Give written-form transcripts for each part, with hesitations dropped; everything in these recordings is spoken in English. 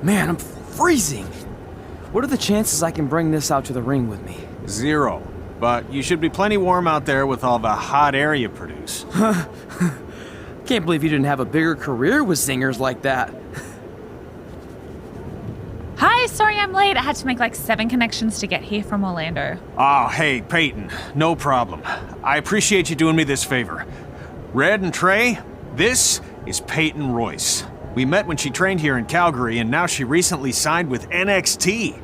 Man, I'm freezing. What are the chances I can bring this out to the ring with me? 0. But you should be plenty warm out there with all the hot air you produce. Can't believe you didn't have a bigger career with singers like that. Hi, sorry I'm late. I had to make like 7 connections to get here from Orlando. Oh, hey, Peyton. No problem. I appreciate you doing me this favor. Red and Trey, this is Peyton Royce. We met when she trained here in Calgary, and now she recently signed with NXT.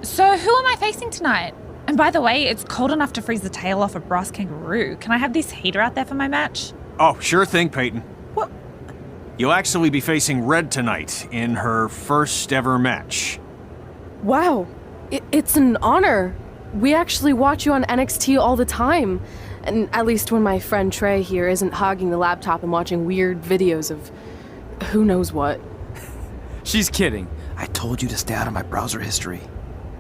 So who am I facing tonight? And by the way, it's cold enough to freeze the tail off a brass kangaroo. Can I have this heater out there for my match? Oh, sure thing, Peyton. What? You'll actually be facing Red tonight in her first ever match. Wow, it's an honor. We actually watch you on NXT all the time. And at least when my friend Trey here isn't hogging the laptop and watching weird videos of who knows what. She's kidding. I told you to stay out of my browser history.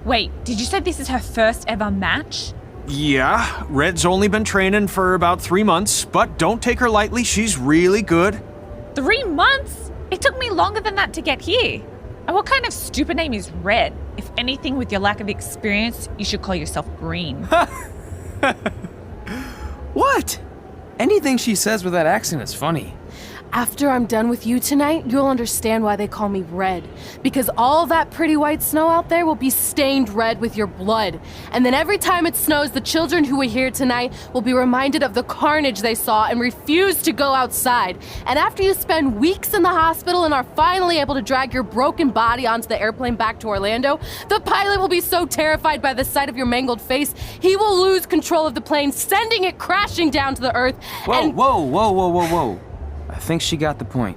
Wait, did you say this is her first ever match? Yeah, Red's only been training for about 3 months, but don't take her lightly, she's really good. 3 months? It took me longer than that to get here. And what kind of stupid name is Red? If anything, with your lack of experience, you should call yourself Green. What? Anything she says with that accent is funny. After I'm done with you tonight, you'll understand why they call me Red. Because all that pretty white snow out there will be stained red with your blood. And then every time it snows, the children who were here tonight will be reminded of the carnage they saw and refuse to go outside. And after you spend weeks in the hospital and are finally able to drag your broken body onto the airplane back to Orlando, the pilot will be so terrified by the sight of your mangled face, he will lose control of the plane, sending it crashing down to the earth. Whoa. I think she got the point.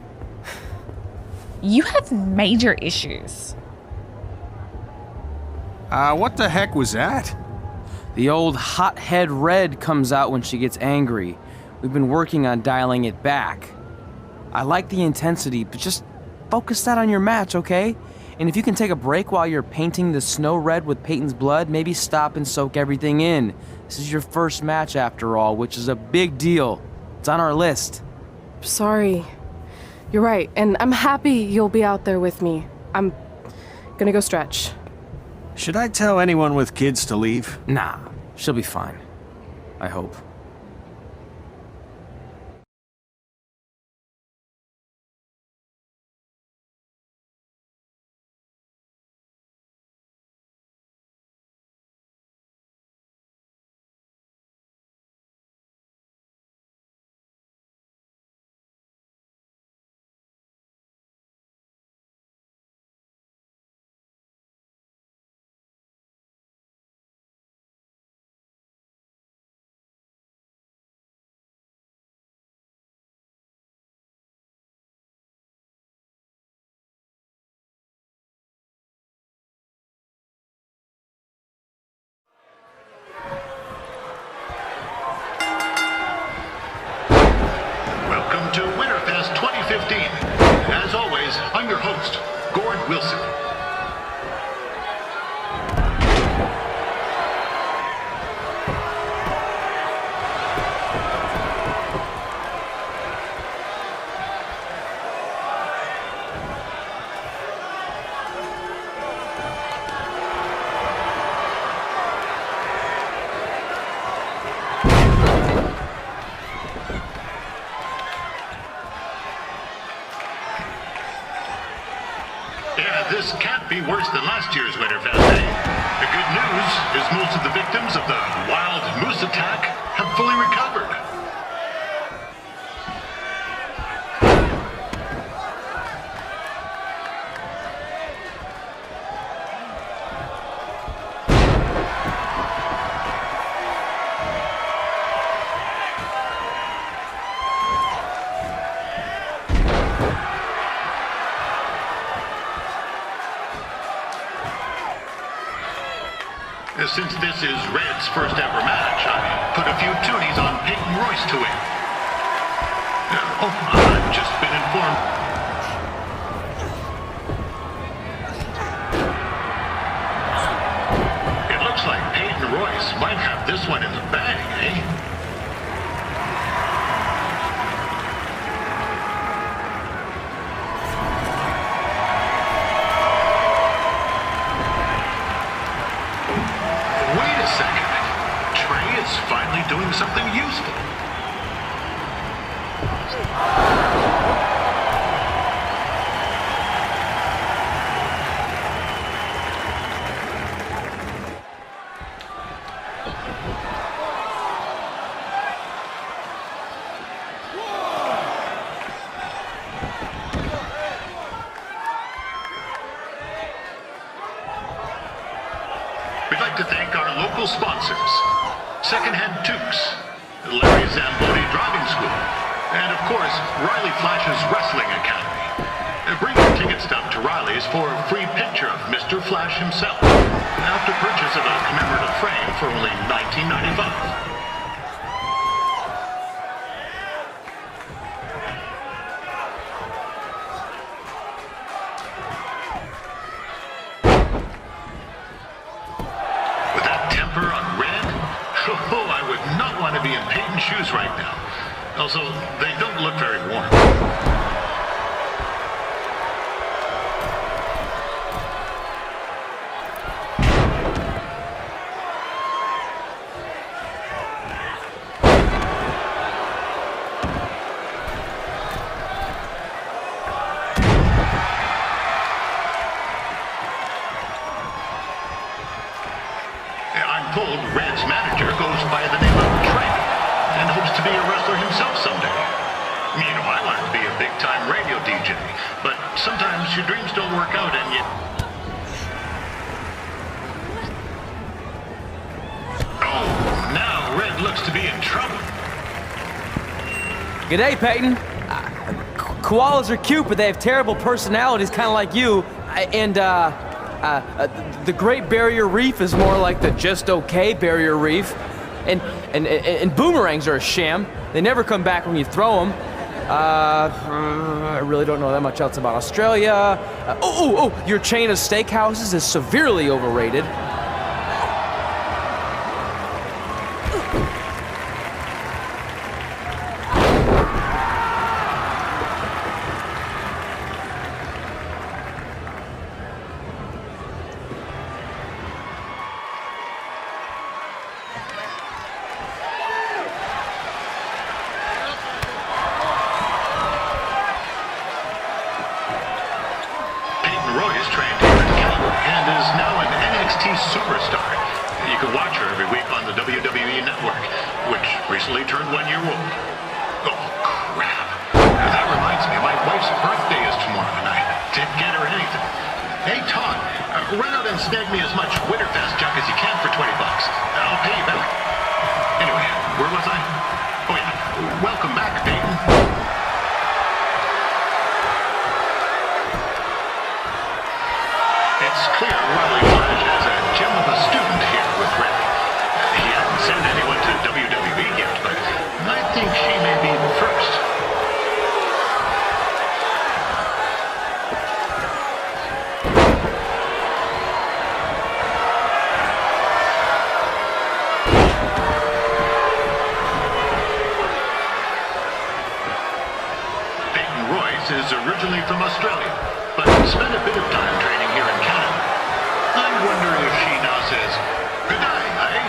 You have major issues. What the heck was that? The old hothead Red comes out when she gets angry. We've been working on dialing it back. I like the intensity, but just focus that on your match, okay? And if you can take a break while you're painting the snow red with Peyton's blood, maybe stop and soak everything in. This is your first match after all, which is a big deal. It's on our list. Sorry. You're right, and I'm happy you'll be out there with me. I'm gonna go stretch. Should I tell anyone with kids to leave? Nah, she'll be fine. I hope. Welcome to Winterfest 2015. As always, I'm your host, Gord Wilson. Yeah, this can't be worse than last year's Winterfest, eh? The good news is most of the victims of the wild moose attack have fully recovered. Since this is Red's first ever match, I put a few toonies on Peyton Royce to win. I've just been informed. It looks like Peyton Royce might have this one in the bag, eh? like to thank our local sponsors, Secondhand Tukes, Larry Zamboni Driving School, and of course, Riley Flash's Wrestling Academy. Bring your ticket stub to Riley's for a free picture of Mr. Flash himself, after purchase of a commemorative frame for only $19.95. Oh, I would not want to be in Peyton's shoes right now. Also, they don't look very warm. I'm told Red's manager goes by the name of Trey and hopes to be a wrestler himself someday. You know, I wanted to be a big-time radio DJ, but sometimes your dreams don't work out and you... Oh, now Red looks to be in trouble. G'day, Peyton. Koalas are cute, but they have terrible personalities, kind of like you. The Great Barrier Reef is more like the just okay Barrier Reef. And boomerangs are a sham. They never come back when you throw them. I really don't know that much else about Australia. Your chain of steakhouses is severely overrated. Royce trained here in Calgary and is now an NXT superstar. You can watch her every week on the WWE Network, which recently turned 1 year old. Oh, crap. That reminds me, my wife's birthday is tomorrow and I didn't get her anything. Hey, Todd, run out and snag me as much Winterfest junk as you can for $20. I'll pay you back. Anyway, where was I? Oh, yeah. Welcome back, Peyton. It's clear Riley Flash has a gem of a student here with Red. He hasn't sent anyone to WWE yet, but I think she may be the first. Peyton Royce is originally from Australia, but spent a bit of time training here in Canada. I wonder if she now says, good day, eh?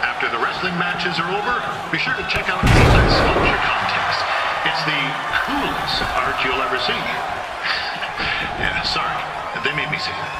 After the wrestling matches are over, be sure to check out Ethan's sculpture contest. It's the coolest art you'll ever see. Yeah, sorry. They made me say that.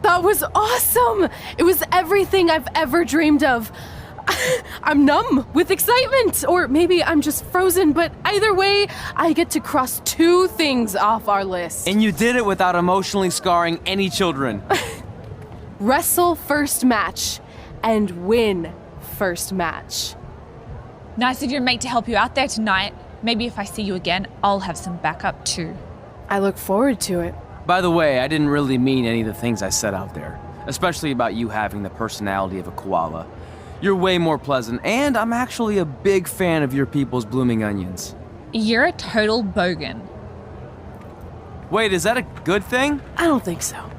That was awesome! It was everything I've ever dreamed of. I'm numb with excitement, or maybe I'm just frozen, but either way, I get to cross 2 things off our list. And you did it without emotionally scarring any children. Wrestle first match and win first match. Nice of your mate to help you out there tonight. Maybe if I see you again, I'll have some backup too. I look forward to it. By the way, I didn't really mean any of the things I said out there, especially about you having the personality of a koala. You're way more pleasant, and I'm actually a big fan of your people's blooming onions. You're a total bogan. Wait, is that a good thing? I don't think so.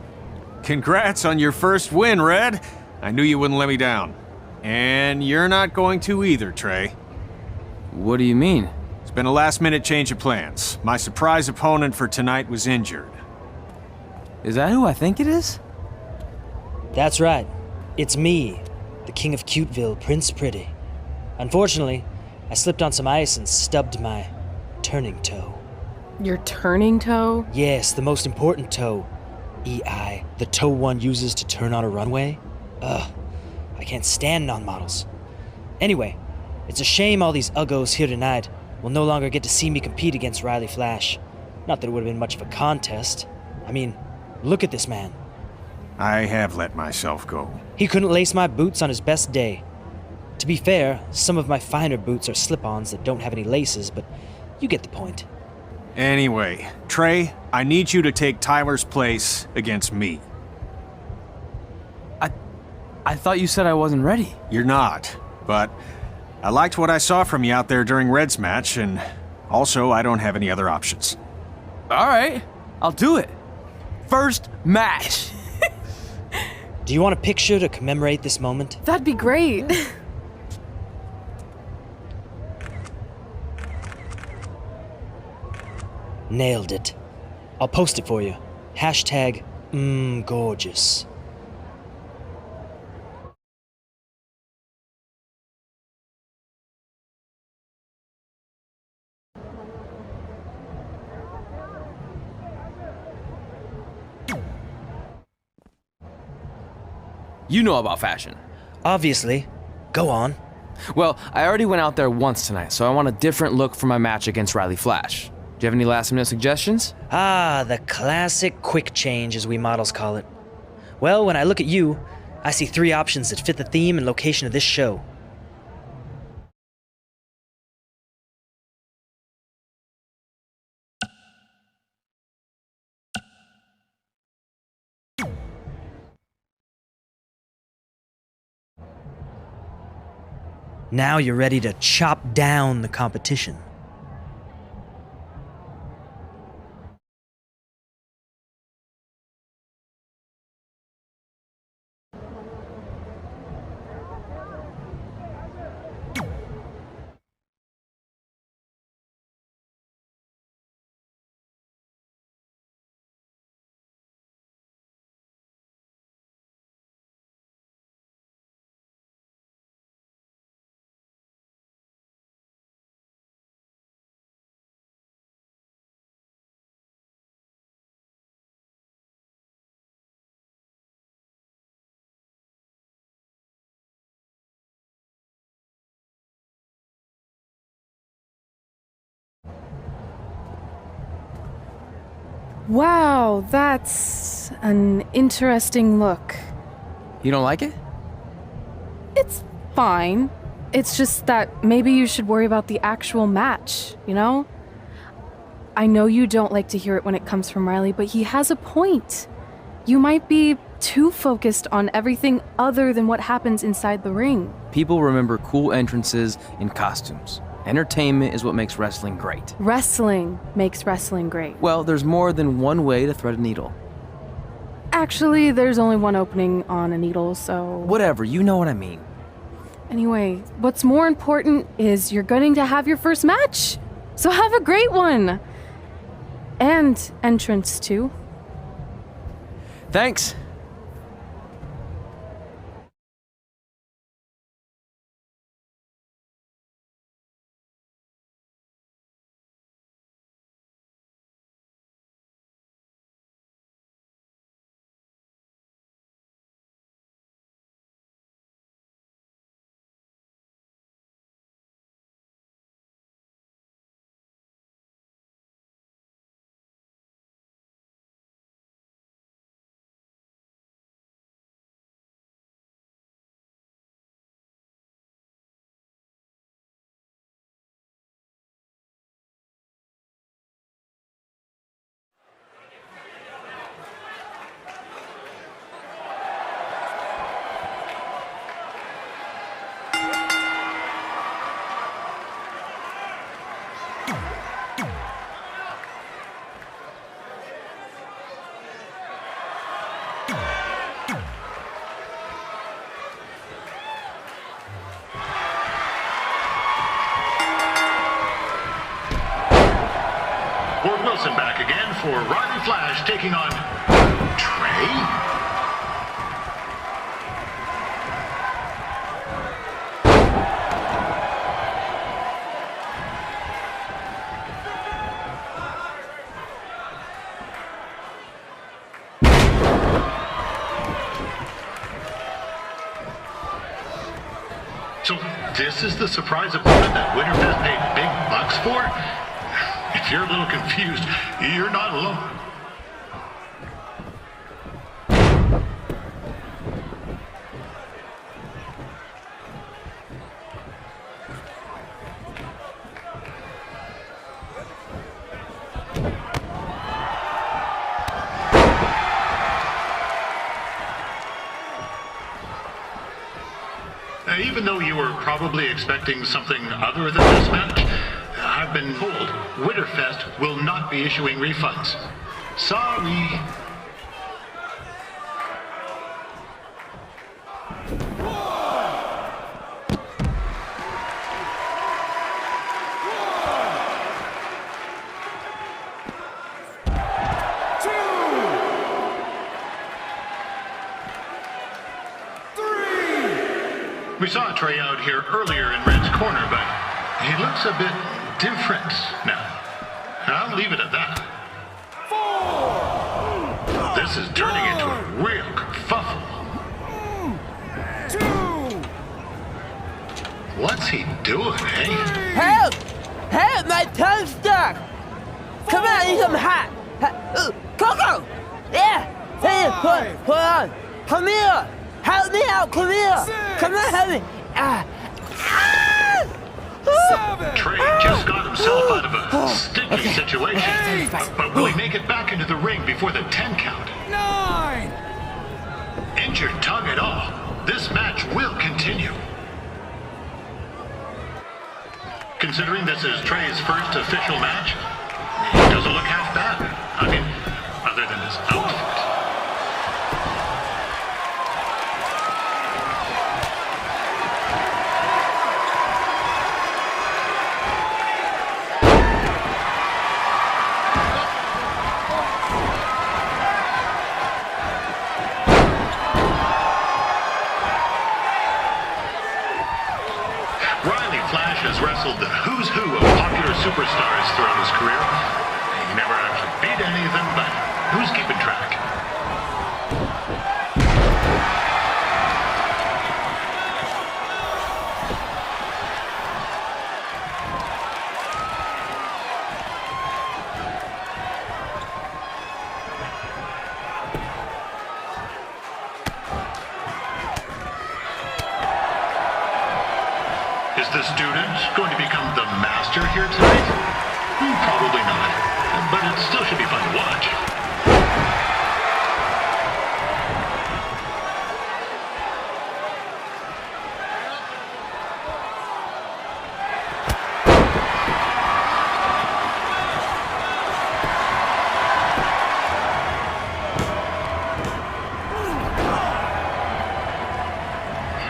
Congrats on your first win, Red. I knew you wouldn't let me down. And you're not going to either, Trey. What do you mean? It's been a last-minute change of plans. My surprise opponent for tonight was injured. Is that who I think it is? That's right. It's me, the King of Cuteville, Prince Pretty. Unfortunately, I slipped on some ice and stubbed my turning toe. Your turning toe? Yes, the most important toe. EI, the toe one uses to turn on a runway. Ugh, I can't stand non-models. Anyway, it's a shame all these uggos here tonight will no longer get to see me compete against Riley Flash. Not that it would have been much of a contest. I mean, look at this man. I have let myself go. He couldn't lace my boots on his best day. To be fair, some of my finer boots are slip-ons that don't have any laces, but you get the point. Anyway, Trey, I need you to take Tyler's place against me. I thought you said I wasn't ready. You're not, but I liked what I saw from you out there during Red's match, and also I don't have any other options. All right, I'll do it. First match. Do you want a picture to commemorate this moment? That'd be great. Nailed it. I'll post it for you. Hashtag gorgeous. You know about fashion. Obviously. Go on. Well, I already went out there once tonight, so I want a different look for my match against Riley Flash. Do you have any last-minute suggestions? Ah, the classic quick change, as we models call it. Well, when I look at you, I see 3 options that fit the theme and location of this show. Now you're ready to chop down the competition. Wow, that's an interesting look. You don't like it? It's fine. It's just that maybe you should worry about the actual match, you know? I know you don't like to hear it when it comes from Riley, but he has a point. You might be too focused on everything other than what happens inside the ring. People remember cool entrances and costumes. Entertainment is what makes wrestling great. Wrestling makes wrestling great. Well, there's more than one way to thread a needle. Actually, there's only one opening on a needle, so... Whatever, you know what I mean. Anyway, what's more important is you're going to have your first match. So have a great one. And entrance, too. Thanks. for Riley Flash taking on Trey. So this is the surprise opponent that Winterfest paid big bucks for? If you're a little confused, you're not alone. Even though you were probably expecting something other than this match, I've been told Winterfest will not be issuing refunds. Sorry. We saw Trey out here earlier in Red's corner, but he looks a bit different now. I'll leave it at that. This is turning into a real kerfuffle. What's he doing, eh? Help! Help! My tongue's stuck! Come on, I need some hot! Coco! Yeah! Hey, hold on! Come here! Help me out! Come here! Come on, help me! Trey just got himself out of a sticky situation. But will he make it back into the ring before the 10 count? 9! Injured tongue at all. This match will continue. Considering this is Trey's first official match, he doesn't look half bad. I mean, other than his outfit. Has wrestled the who's who of popular superstars throughout his career. He never actually beat any of them, but who's keeping track? Is the student going to become the master here tonight? Probably not, but it still should be fun to watch.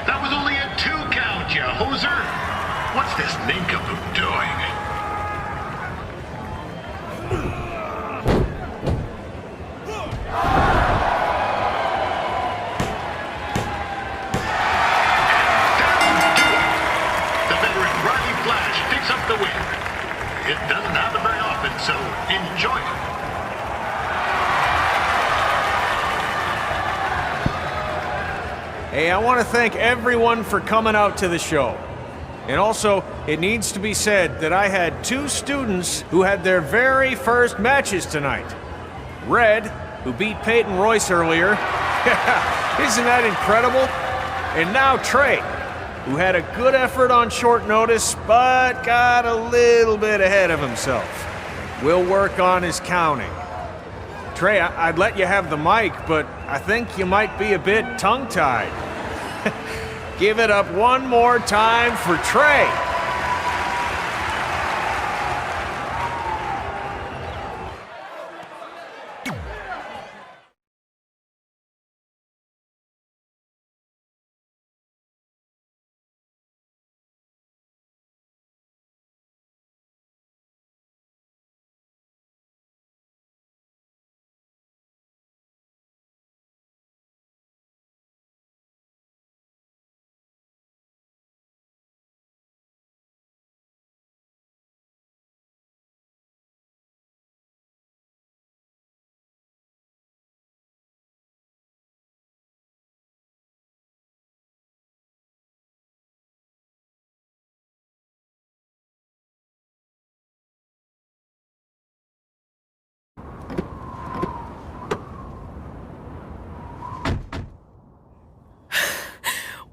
That was only a 2 count, you hoser! What's this nincompoop doing? The veteran Riley Flash picks up the win. It doesn't happen very often, so enjoy it. Hey, I want to thank everyone for coming out to the show. And also, it needs to be said that I had 2 students who had their very first matches tonight. Red, who beat Peyton Royce earlier. Isn't that incredible? And now Trey, who had a good effort on short notice, but got a little bit ahead of himself. We'll work on his counting. Trey, I'd let you have the mic, but I think you might be a bit tongue-tied. Give it up one more time for Trey.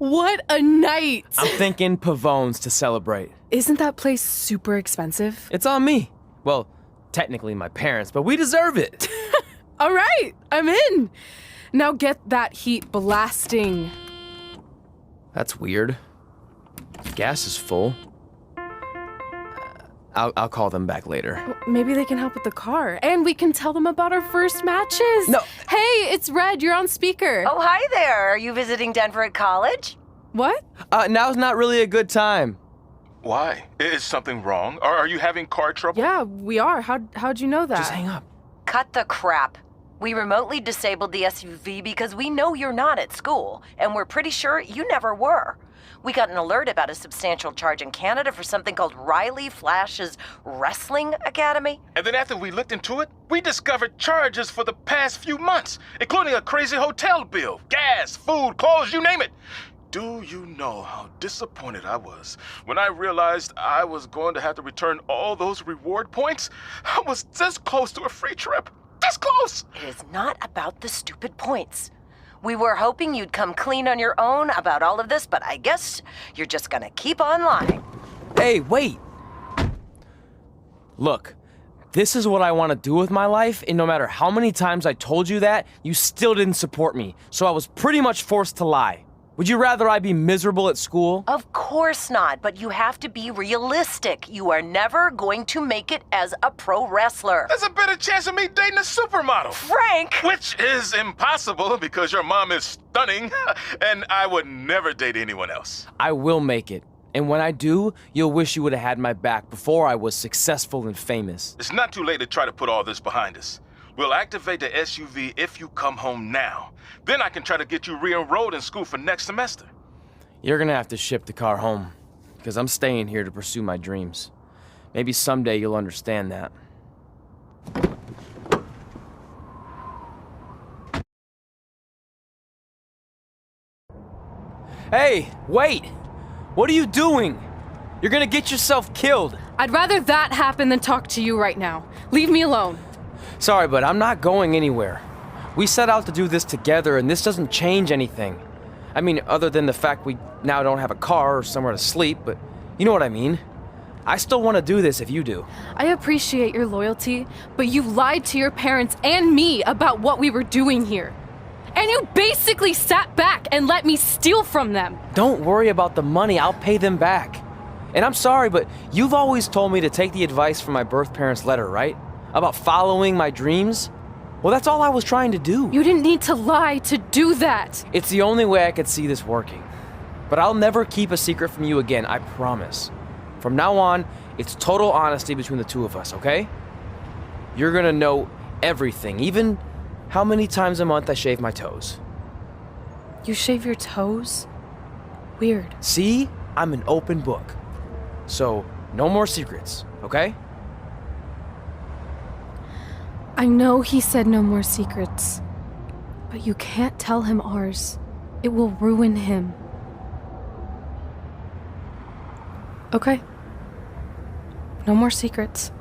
What a night! I'm thinking Pavone's to celebrate. Isn't that place super expensive? It's on me. Well, technically my parents, but we deserve it. All right, I'm in. Now get that heat blasting. That's weird. Gas is full. I'll call them back later. Maybe they can help with the car, and we can tell them about our first matches. No. Hey, it's Red. You're on speaker. Oh, hi there. Are you visiting Denver at college? What? Now's not really a good time. Why? Is something wrong? Or are you having car trouble? Yeah, we are. How'd you know that? Just hang up. Cut the crap. We remotely disabled the SUV because we know you're not at school, and we're pretty sure you never were. We got an alert about a substantial charge in Canada for something called Riley Flash's Wrestling Academy. And then after we looked into it, we discovered charges for the past few months, including a crazy hotel bill, gas, food, clothes, you name it. Do you know how disappointed I was when I realized I was going to have to return all those reward points? I was this close to a free trip. This close! It is not about the stupid points. We were hoping you'd come clean on your own about all of this, but I guess you're just gonna keep on lying. Hey, wait! Look, this is what I want to do with my life, and no matter how many times I told you that, you still didn't support me, so I was pretty much forced to lie. Would you rather I be miserable at school? Of course not, but you have to be realistic. You are never going to make it as a pro wrestler. There's a better chance of me dating a supermodel. Frank! Which is impossible because your mom is stunning, and I would never date anyone else. I will make it. And when I do, you'll wish you would have had my back before I was successful and famous. It's not too late to try to put all this behind us. We'll activate the SUV if you come home now. Then I can try to get you re-enrolled in school for next semester. You're gonna have to ship the car home, because I'm staying here to pursue my dreams. Maybe someday you'll understand that. Hey, wait! What are you doing? You're gonna get yourself killed. I'd rather that happen than talk to you right now. Leave me alone. Sorry, but I'm not going anywhere. We set out to do this together, and this doesn't change anything. I mean, other than the fact we now don't have a car or somewhere to sleep, but you know what I mean. I still want to do this if you do. I appreciate your loyalty, but you lied to your parents and me about what we were doing here. And you basically sat back and let me steal from them. Don't worry about the money, I'll pay them back. And I'm sorry, but you've always told me to take the advice from my birth parents' letter, right? About following my dreams? Well, that's all I was trying to do. You didn't need to lie to do that. It's the only way I could see this working. But I'll never keep a secret from you again, I promise. From now on, it's total honesty between the two of us, okay? You're gonna know everything, even how many times a month I shave my toes. You shave your toes? Weird. See? I'm an open book. So, no more secrets, okay? I know he said no more secrets, but you can't tell him ours. It will ruin him. Okay. No more secrets.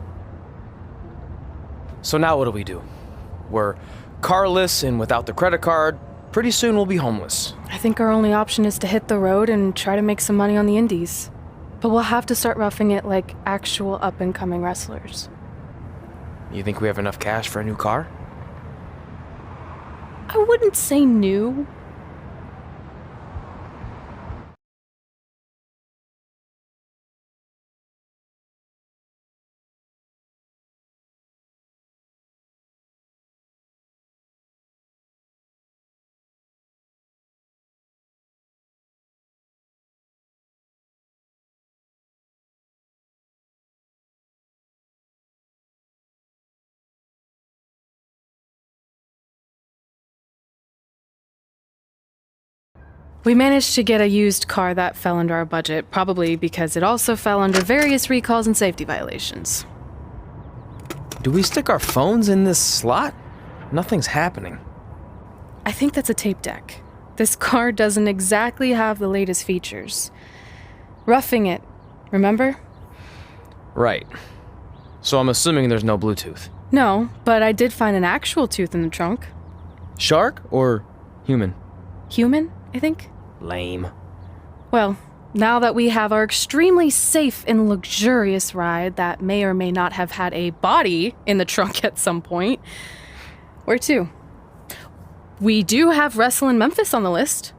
So now what do? We're carless and without the credit card. Pretty soon we'll be homeless. I think our only option is to hit the road and try to make some money on the indies. But we'll have to start roughing it like actual up-and-coming wrestlers. You think we have enough cash for a new car? I wouldn't say new. We managed to get a used car that fell under our budget, probably because it also fell under various recalls and safety violations. Do we stick our phones in this slot? Nothing's happening. I think that's a tape deck. This car doesn't exactly have the latest features. Roughing it, remember? Right. So I'm assuming there's no Bluetooth. No, but I did find an actual tooth in the trunk. Shark or human? Human, I think. Lame. Well, now that we have our extremely safe and luxurious ride that may or may not have had a body in the trunk at some point, where to? We do have Wrestle in Memphis on the list.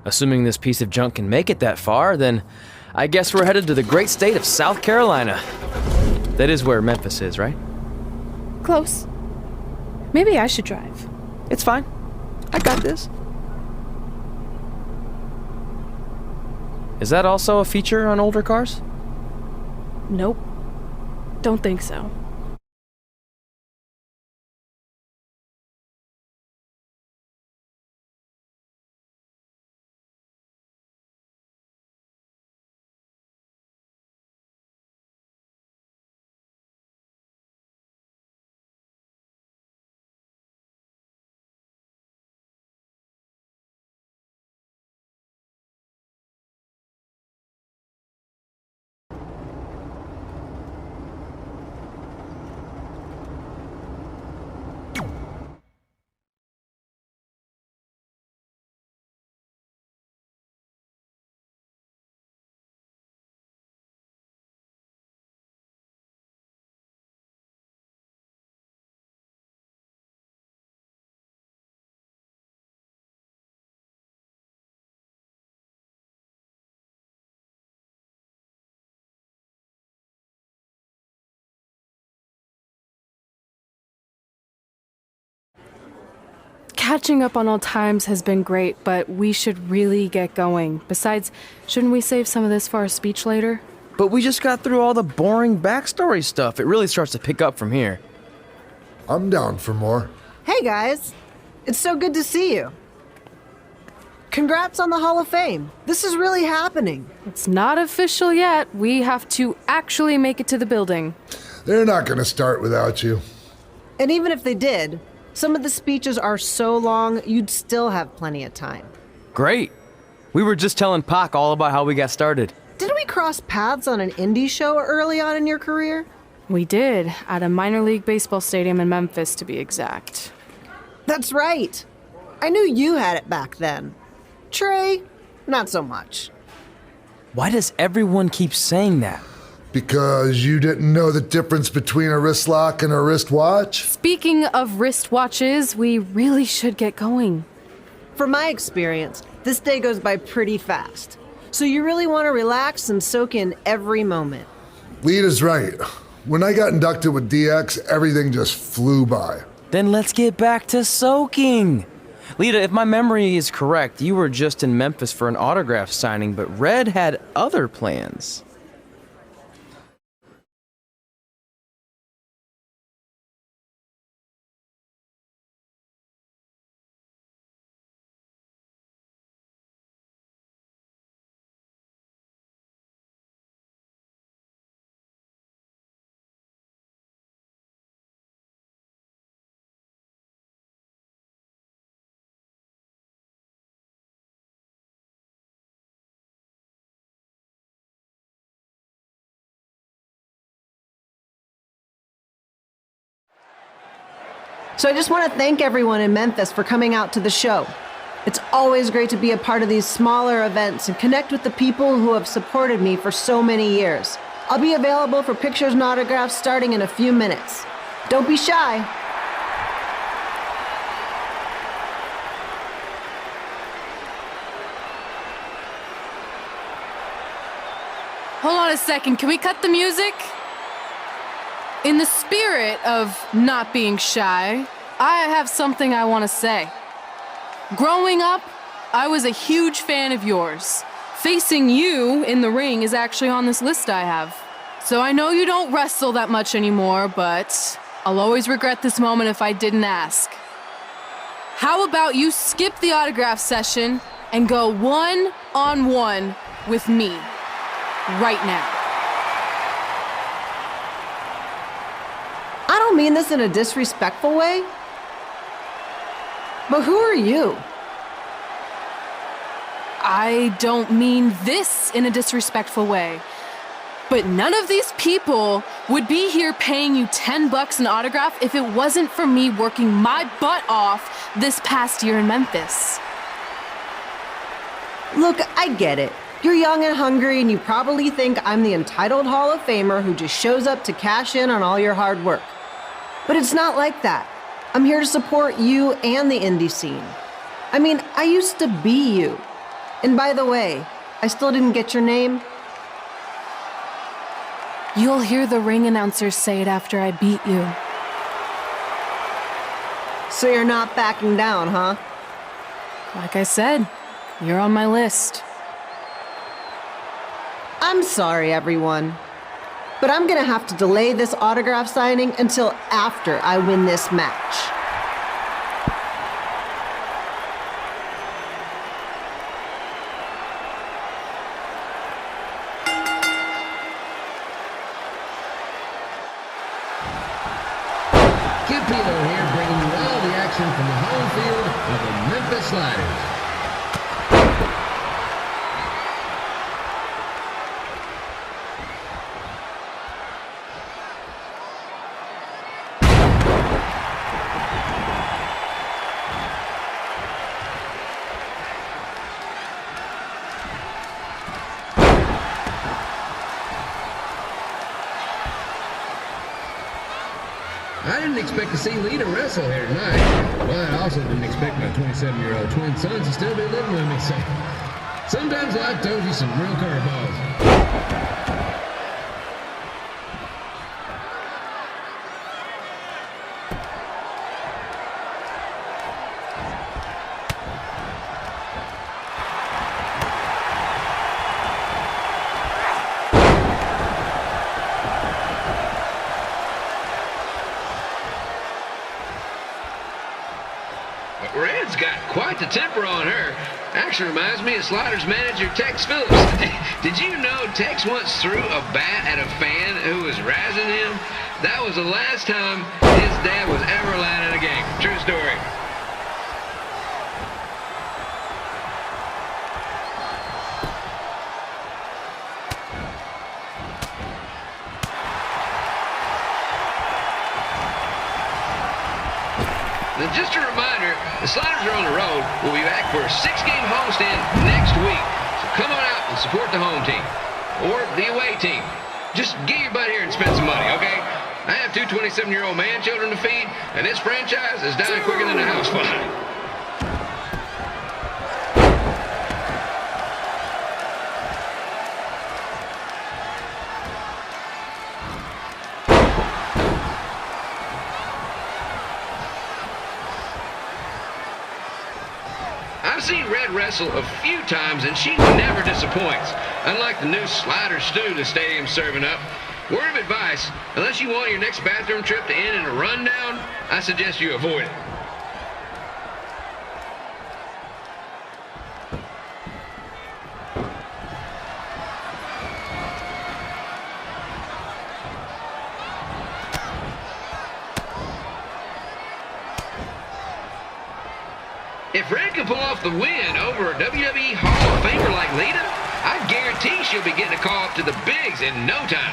Assuming this piece of junk can make it that far, then I guess we're headed to the great state of South Carolina. That is where Memphis is, right? Close. Maybe I should drive. It's fine. I got this. Is that also a feature on older cars? Nope. Don't think so. Catching up on old times has been great, but we should really get going. Besides, shouldn't we save some of this for our speech later? But we just got through all the boring backstory stuff. It really starts to pick up from here. I'm down for more. Hey guys, it's so good to see you. Congrats on the Hall of Fame. This is really happening. It's not official yet. We have to actually make it to the building. They're not going to start without you. And even if they did, some of the speeches are so long, you'd still have plenty of time. Great. We were just telling Pac all about how we got started. Didn't we cross paths on an indie show early on in your career? We did, at a minor league baseball stadium in Memphis, to be exact. That's right. I knew you had it back then. Trey, not so much. Why does everyone keep saying that? Because you didn't know the difference between a wrist lock and a wristwatch? Speaking of wristwatches, we really should get going. From my experience, this day goes by pretty fast. So you really want to relax and soak in every moment. Lita's right. When I got inducted with DX, everything just flew by. Then let's get back to soaking. Lita, if my memory is correct, you were just in Memphis for an autograph signing, but Red had other plans. So I just want to thank everyone in Memphis for coming out to the show. It's always great to be a part of these smaller events and connect with the people who have supported me for so many years. I'll be available for pictures and autographs starting in a few minutes. Don't be shy. Hold on a second, can we cut the music? In the spirit of not being shy, I have something I want to say. Growing up, I was a huge fan of yours. Facing you in the ring is actually on this list I have. So I know you don't wrestle that much anymore, but I'll always regret this moment if I didn't ask. How about you skip the autograph session and go one-on-one with me right now? I don't mean this in a disrespectful way, but who are you? I don't mean this in a disrespectful way, but none of these people would be here paying you $10 an autograph if it wasn't for me working my butt off this past year in Memphis. Look, I get it. You're young and hungry, and you probably think I'm the entitled Hall of Famer who just shows up to cash in on all your hard work. But it's not like that. I'm here to support you and the indie scene. I mean, I used to be you. And by the way, I still didn't get your name. You'll hear the ring announcers say it after I beat you. So you're not backing down, huh? Like I said, you're on my list. I'm sorry, everyone. But I'm gonna have to delay this autograph signing until after I win this match. Kid Pilo here, bringing you all the action from the home field of the Memphis Sliders. I didn't expect to see Lita wrestle here tonight, but I also didn't expect my 27-year-old twin sons to still be living with me, so sometimes life throws you some real curveballs. Red's got quite the temper on her. Actually reminds me of Sliders manager Tex Phillips. Did you know Tex once threw a bat at a fan who was razzing him? That was the last time his dad was ever allowed in a game. True story. Now, just a reminder, the Sliders are on the road. We'll be back for a 6-game homestand next week. So come on out and support the home team. Or the away team. Just get your butt here and spend some money, okay? I have 2 27-year-old man children to feed, and this franchise is dying quicker than a house fire. I've seen Red wrestle a few times, and she never disappoints. Unlike the new slider stew the stadium's serving up. Word of advice, unless you want your next bathroom trip to end in a rundown, I suggest you avoid it. If Red can pull off the win over a WWE Hall of Famer like Lita, I guarantee she'll be getting a call up to the bigs in no time.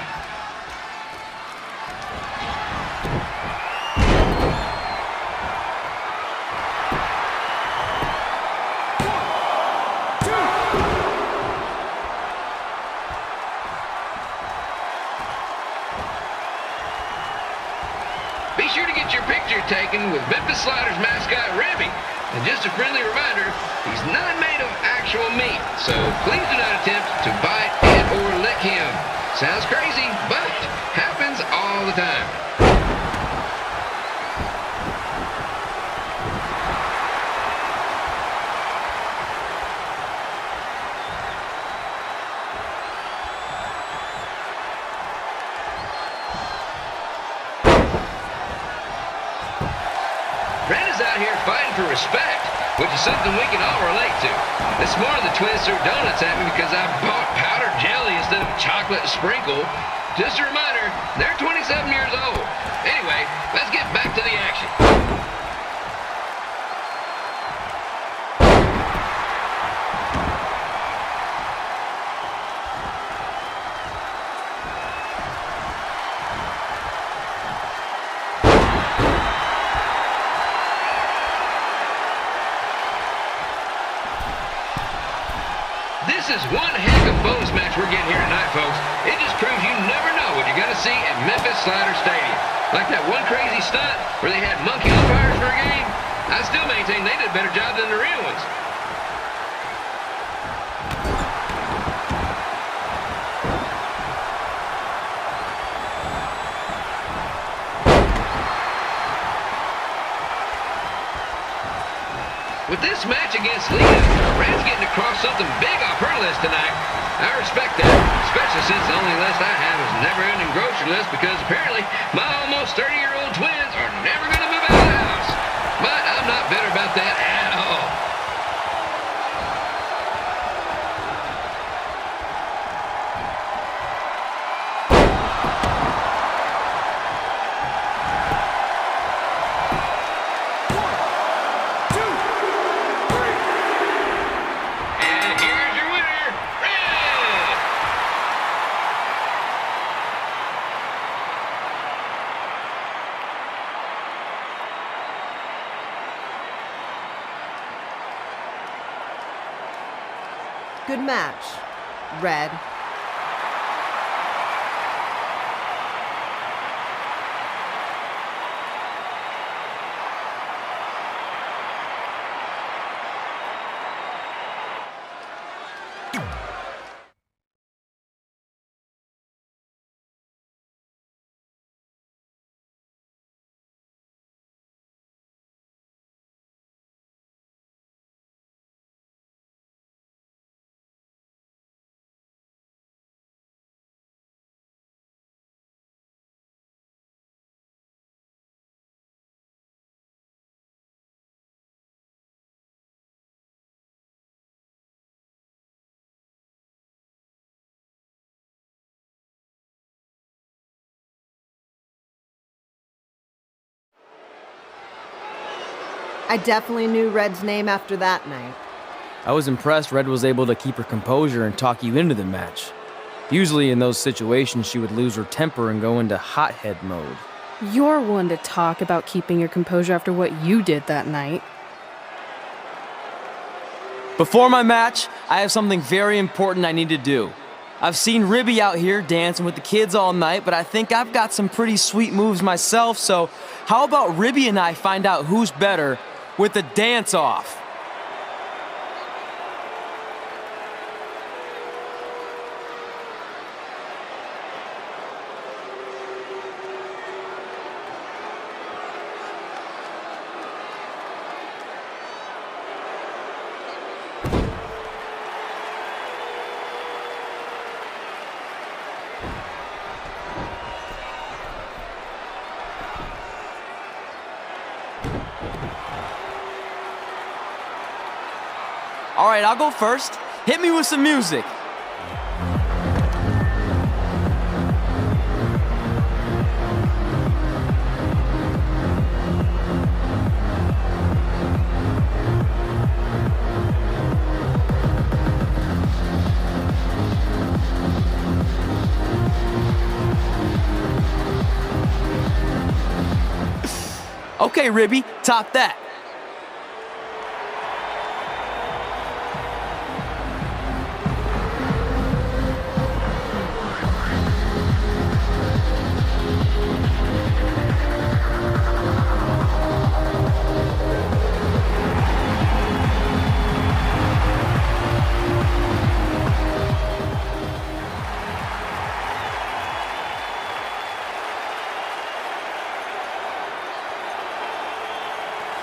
Be sure to get your picture taken with Memphis Sliders mascot Remy. And just a friendly reminder, he's not made of actual meat, so please do not attempt to bite and or lick him. Sounds crazy, but happens all the time. Red is out here fighting for respect, which is something we can all relate to. This morning the twins threw donuts at me because I bought powdered jelly instead of chocolate sprinkle. Just a reminder, they're 27 years old. Anyway, let's get back to the action. This This is one heck of a bonus match we're getting here tonight, folks. It just proves you never know what you're going to see at Memphis Slider Stadium. Like that one crazy stunt where they had monkey umpires for a game. I still maintain they did a better job than the real ones. With this match against Lita, Red's getting across something big off her list tonight. I respect that, especially since the only list I have is a never-ending grocery list because apparently my almost 30-year-old twins are never going to move out of the house. But I'm not bitter about that at all. Good match, Red. I definitely knew Red's name after that night. I was impressed Red was able to keep her composure and talk you into the match. Usually in those situations, she would lose her temper and go into hothead mode. You're one to talk about keeping your composure after what you did that night. Before my match, I have something very important I need to do. I've seen Ribby out here dancing with the kids all night, but I think I've got some pretty sweet moves myself, so how about Ribby and I find out who's better with the dance-off? All right, I'll go first. Hit me with some music. Okay, Ribby, top that.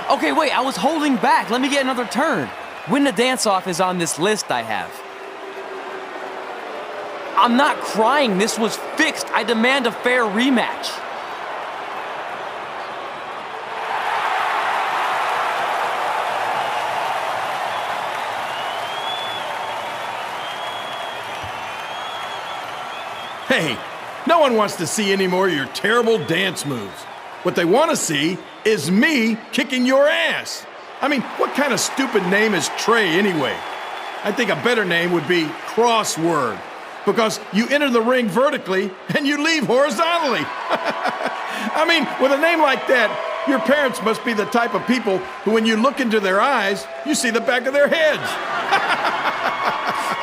Okay, wait, I was holding back. Let me get another turn. Win the dance-off is on this list I have. I'm not crying. This was fixed. I demand a fair rematch. Hey, no one wants to see any more of your terrible dance moves. What they want to see is me kicking your ass. I mean, what kind of stupid name is Trey anyway? I think a better name would be Crossword, because you enter the ring vertically and you leave horizontally. I mean, with a name like that, your parents must be the type of people who, when you look into their eyes, you see the back of their heads.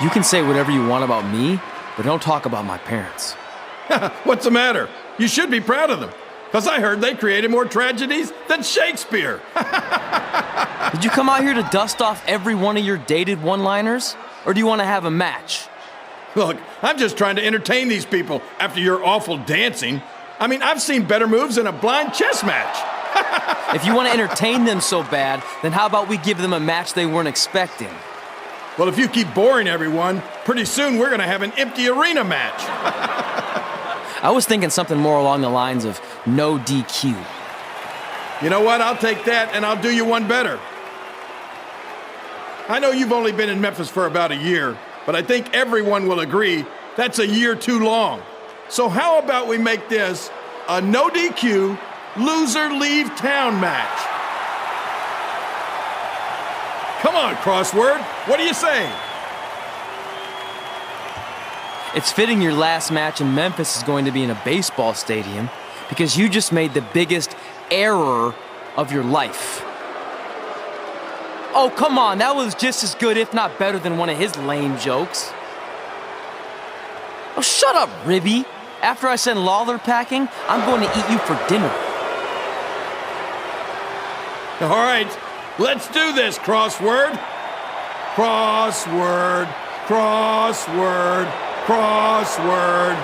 You can say whatever you want about me, but don't talk about my parents. What's the matter? You should be proud of them, because I heard they created more tragedies than Shakespeare. Did you come out here to dust off every one of your dated one-liners? Or do you want to have a match? Look, I'm just trying to entertain these people after your awful dancing. I mean, I've seen better moves in a blind chess match. If you want to entertain them so bad, then how about we give them a match they weren't expecting? Well, if you keep boring everyone, pretty soon we're going to have an empty arena match. I was thinking something more along the lines of no DQ. You know what? I'll take that, and I'll do you one better. I know you've only been in Memphis for about a year, but I think everyone will agree that's a year too long. So how about we make this a no DQ, loser leave town match? Come on, Crossword. What do you say? It's fitting your last match in Memphis is going to be in a baseball stadium because you just made the biggest error of your life. Oh, come on, that was just as good, if not better, than one of his lame jokes. Oh, shut up, Ribby. After I send Lawler packing, I'm going to eat you for dinner. All right, let's do this, Crossword. Crossword, crossword, crossword.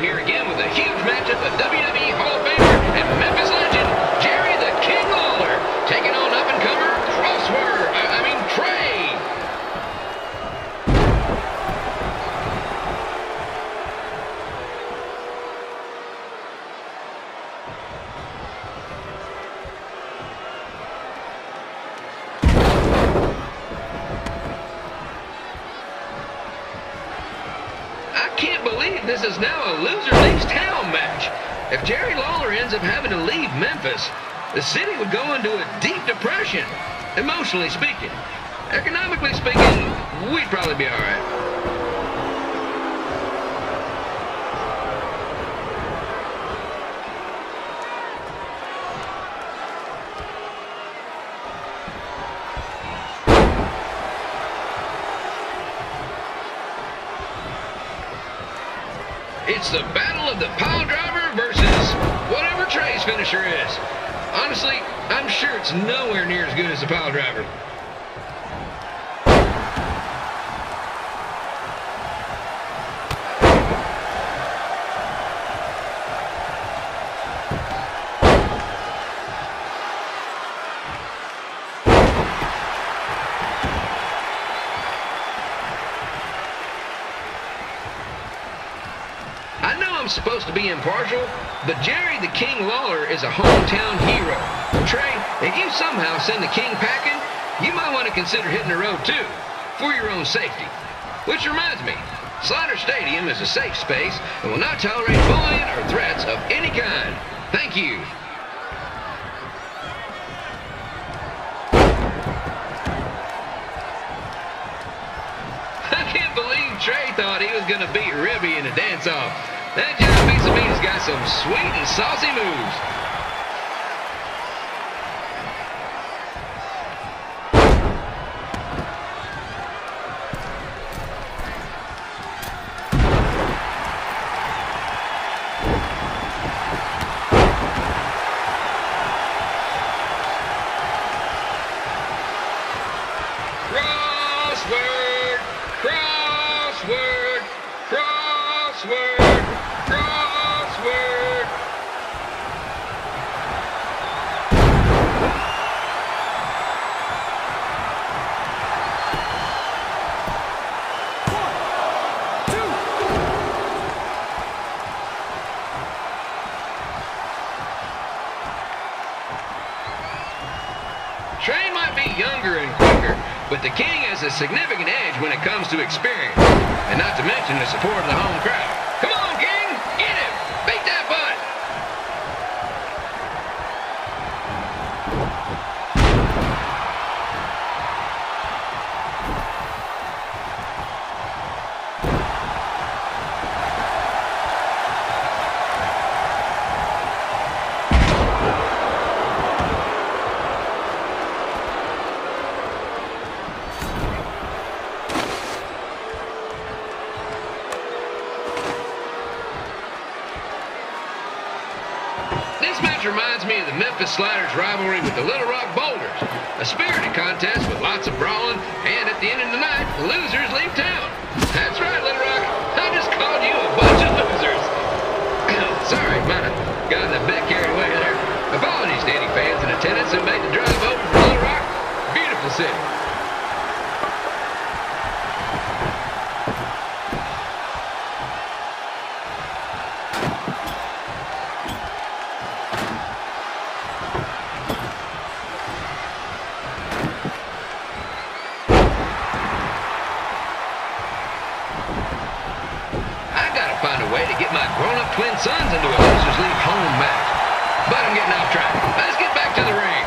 Here again with a huge matchup, the WWE Hall of Famer and Memphis legend, Jerry the King Lawler, taking on up-and-comer Trey. I can't believe this is now a loser leaves town match. If Jerry Lawler ends up having to leave Memphis, the city would go into a deep depression, emotionally speaking. Economically speaking, we'd probably be all right. It's the battle of the pile driver versus whatever Trey's finisher is. Honestly, I'm sure it's nowhere near as good as the pile driver. Supposed to be impartial, but Jerry the King Lawler is a hometown hero. Trey, if you somehow send the King packing, you might want to consider hitting the road too, for your own safety. Which reminds me, Slaughter Stadium is a safe space and will not tolerate bullying or threats of any kind. Thank you. I can't believe Trey thought he was going to beat Ribby in a dance-off. That John Pizza Meat's got some sweet and saucy moves. Crossword, crossword, crossword. Crossword. Trey might be younger and quicker, but the King has a significant edge when it comes to experience, and not to mention the support of the home crowd. Come on, King! Get him! Beat that butt! reminds me of the Memphis Sliders rivalry with the Little Rock Boulders. A spirited contest with lots of brawling, and at the end of the night, the losers leave town. That's right, Little Rock. I just called you a bunch of losers. Sorry, might have gotten a bit carried away there. Apologies to any fans in attendance who made the drive over from Little Rock. Beautiful city. Grown-up twin sons into a losers league home match. But I'm getting off track. Let's get back to the ring.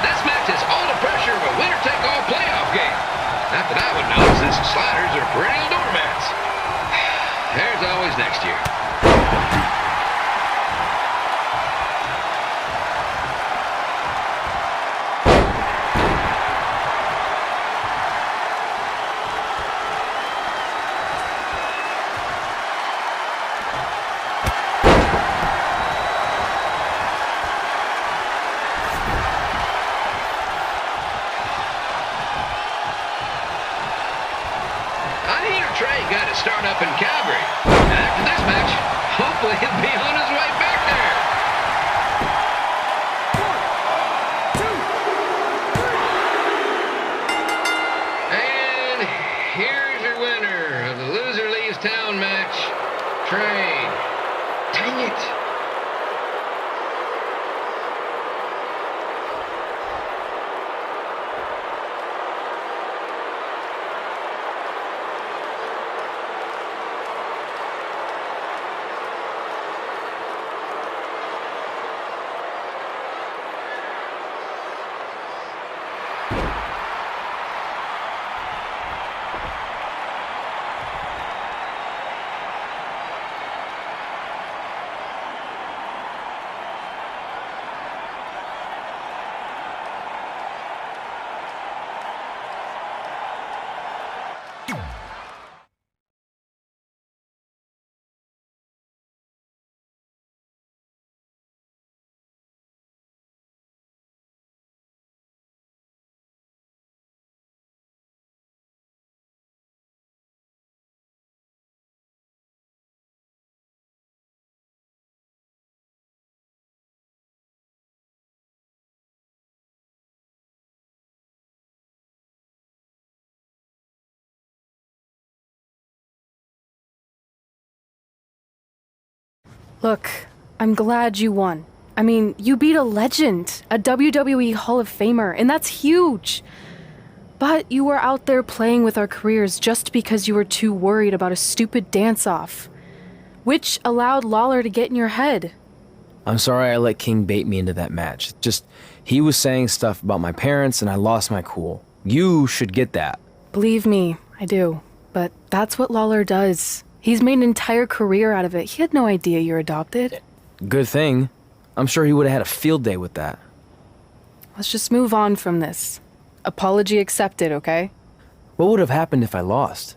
This match has all the pressure of a winner-take-all playoff game. Not that I would know, since the Sliders are perennial doormats. There's always next year. Trey got to start up in Calgary. And after this match, hopefully he'll be on his way back there. 1, 2, 3. And here's your winner of the Loser Leaves Town match, Trey. Dang it. Look, I'm glad you won. I mean, you beat a legend, a WWE Hall of Famer, and that's huge. But you were out there playing with our careers just because you were too worried about a stupid dance-off, which allowed Lawler to get in your head. I'm sorry I let King bait me into that match. Just, he was saying stuff about my parents and I lost my cool. You should get that. Believe me, I do. But that's what Lawler does. He's made an entire career out of it. He had no idea you're adopted. Good thing. I'm sure he would have had a field day with that. Let's just move on from this. Apology accepted, okay? What would have happened if I lost?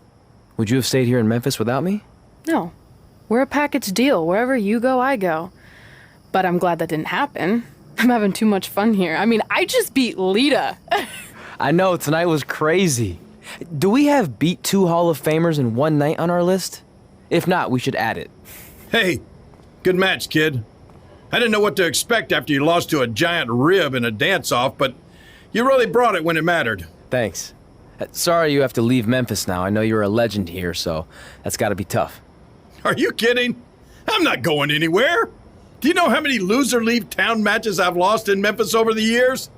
Would you have stayed here in Memphis without me? No. We're a package deal. Wherever you go, I go. But I'm glad that didn't happen. I'm having too much fun here. I mean, I just beat Lita. I know, tonight was crazy. Do we have beat 2 Hall of Famers in one night on our list? If not, we should add it. Hey, good match, kid. I didn't know what to expect after you lost to a giant rib in a dance-off, but you really brought it when it mattered. Thanks. Sorry you have to leave Memphis now. I know you're a legend here, so that's gotta be tough. Are you kidding? I'm not going anywhere. Do you know how many loser leave town matches I've lost in Memphis over the years?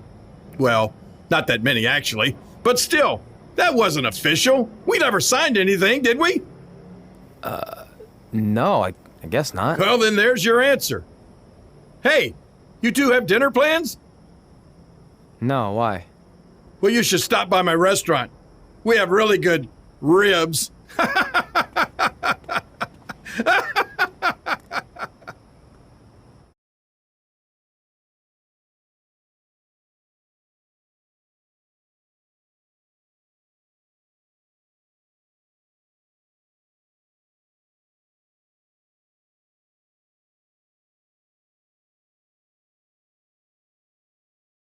Well, not that many actually, but still, that wasn't official. We never signed anything, did we? No, I guess not. Well, then there's your answer. Hey, you two have dinner plans? No, why? Well, you should stop by my restaurant. We have really good ribs.